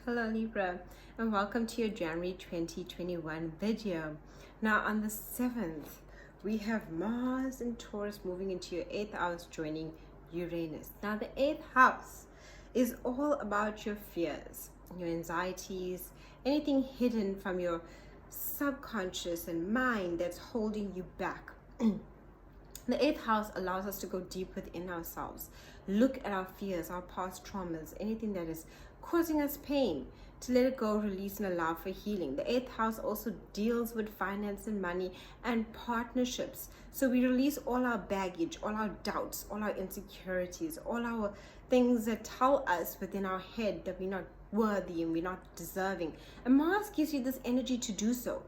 Hello Libra, and welcome to your January 2021 video. Now on the 7th, we have Mars and Taurus moving into your 8th house, joining Uranus. Now the 8th house is all about your fears, your anxieties, anything hidden from your subconscious and mind that's holding you back. The 8th house allows us to go deep within ourselves, look at our fears, our past traumas, anything that is causing us pain, to let it go, release, and allow for healing. The 8th house also deals with finance and money and partnerships. So we release all our baggage, all our doubts, all our insecurities, all our things that tell us within our head that we're not worthy and we're not deserving. And Mars gives you this energy to do so,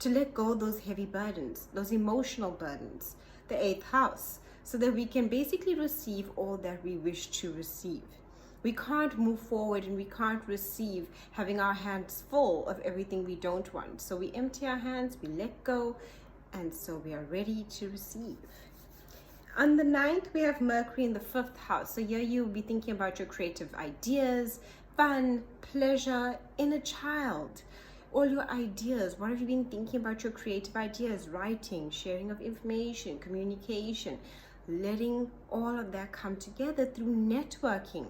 to let go of those heavy burdens, those emotional burdens, the 8th house, so that we can basically receive all that we wish to receive. We can't move forward and we can't receive having our hands full of everything we don't want. So we empty our hands, we let go, and so we are ready to receive. On the 9th, we have Mercury in the 5th house. So here you'll be thinking about your creative ideas, fun, pleasure, inner child. All your ideas. What have you been thinking about your creative ideas? Writing, sharing of information, communication, letting all of that come together through networking.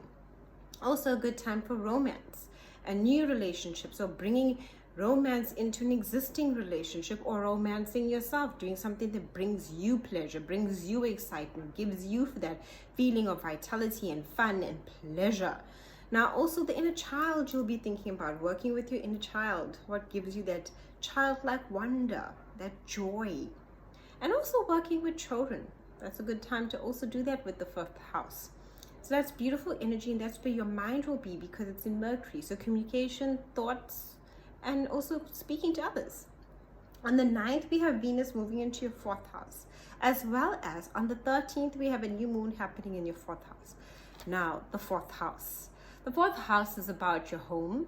Also a good time for romance and new relationships, or bringing romance into an existing relationship, or romancing yourself, doing something that brings you pleasure, brings you excitement, gives you that feeling of vitality and fun and pleasure. Now also the inner child, you'll be thinking about working with your inner child, what gives you that childlike wonder, that joy, and also working with children. That's a good time to also do that with the 5th house. So that's beautiful energy, and that's where your mind will be because it's in Mercury. So communication, thoughts, and also speaking to others. On the 9th, we have Venus moving into your 4th house, as well as on the 13th, we have a new moon happening in your 4th house. Now, the 4th house. The 4th house is about your home,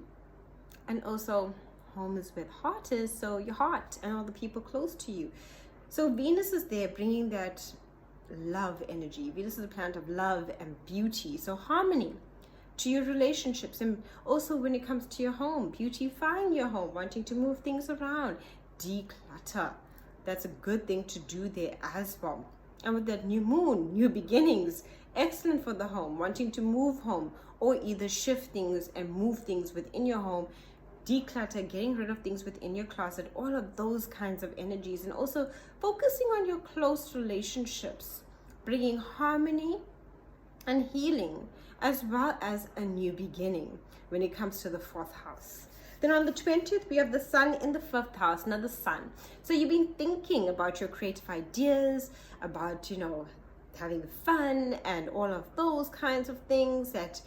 and also home is where the heart is, so your heart and all the people close to you. So Venus is there bringing that love energy. Venus is a planet of love and beauty, so harmony to your relationships, and also when it comes to your home, beautifying your home, wanting to move things around, declutter. That's a good thing to do there as well. And with that new moon, new beginnings, excellent for the home, wanting to move home, or either shift things and move things within your home, declutter, getting rid of things within your closet, all of those kinds of energies. And also focusing on your close relationships, bringing harmony and healing, as well as a new beginning when it comes to the 4th house. Then on the 20th, we have the sun in the 5th house, another sun. So you've been thinking about your creative ideas, about, having fun and all of those kinds of things, that,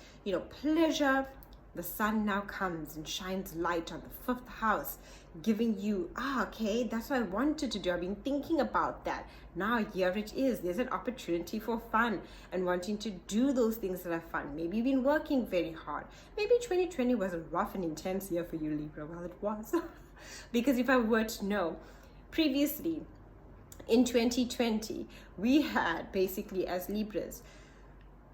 pleasure. The sun now comes and shines light on the 5th house, giving you, okay, that's what I wanted to do. I've been thinking about that. Now here it is. There's an opportunity for fun and wanting to do those things that are fun. Maybe you've been working very hard. Maybe 2020 was a rough and intense year for you, Libra. Well, it was. Because if I were to know, previously in 2020, we had basically, as Libras,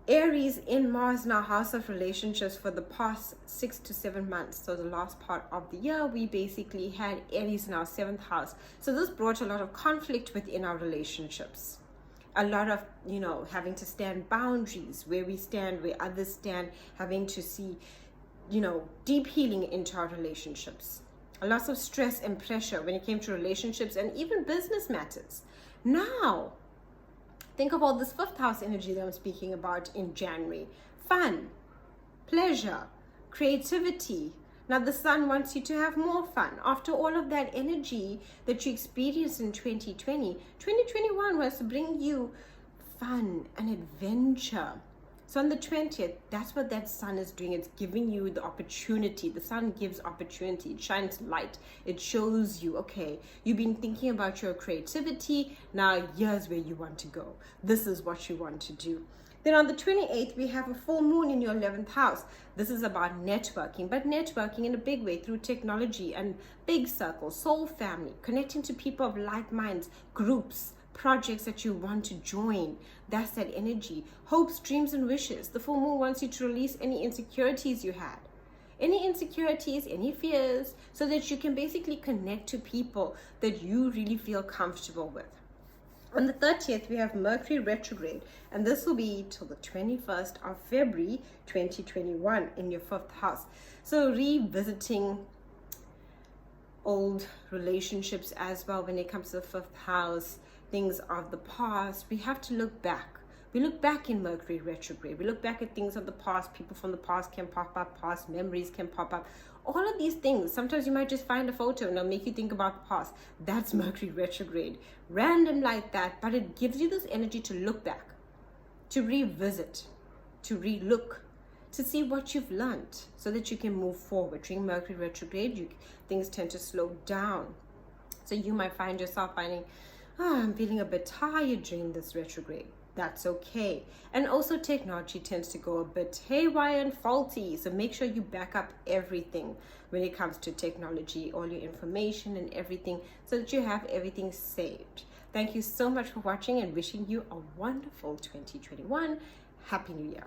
Aries in Mars in our house of relationships for the past 6 to 7 months. So the last part of the year, we basically had Aries in our 7th house. So this brought a lot of conflict within our relationships. A lot of, having to stand boundaries, where we stand, where others stand, having to see, deep healing into our relationships. A lot of stress and pressure when it came to relationships and even business matters. Now, think of all this 5th house energy that I'm speaking about in January. Fun, pleasure, creativity. Now the sun wants you to have more fun. After all of that energy that you experienced in 2020, 2021 was to bring you fun and adventure. So on the 20th, that's what that sun is doing. It's giving you the opportunity. The sun gives opportunity. It shines light. It shows you, okay, you've been thinking about your creativity. Now here's where you want to go. This is what you want to do. Then on the 28th, we have a full moon in your 11th house. This is about networking, but networking in a big way through technology and big circles, soul family, connecting to people of like minds, groups, projects that you want to join. That's that energy. Hopes, dreams, and wishes. The full moon wants you to release any insecurities you had, any insecurities, any fears, so that you can basically connect to people that you really feel comfortable with. On the 30th, we have Mercury retrograde, and this will be till the 21st of February 2021 in your 5th house. So revisiting old relationships as well when it comes to the 5th house, things of the past. We have to look back. We look back in Mercury retrograde. We look back at things of the past. People from the past can pop up. Past memories can pop up. All of these things. Sometimes you might just find a photo and it'll make you think about the past. That's Mercury retrograde. Random like that, but it gives you this energy to look back, to revisit, to relook, to see what you've learned so that you can move forward. During Mercury retrograde, things tend to slow down. So you might find yourself finding, I'm feeling a bit tired during this retrograde. That's okay. And also technology tends to go a bit haywire and faulty. So make sure you back up everything when it comes to technology, all your information and everything, so that you have everything saved. Thank you so much for watching and wishing you a wonderful 2021. Happy New Year.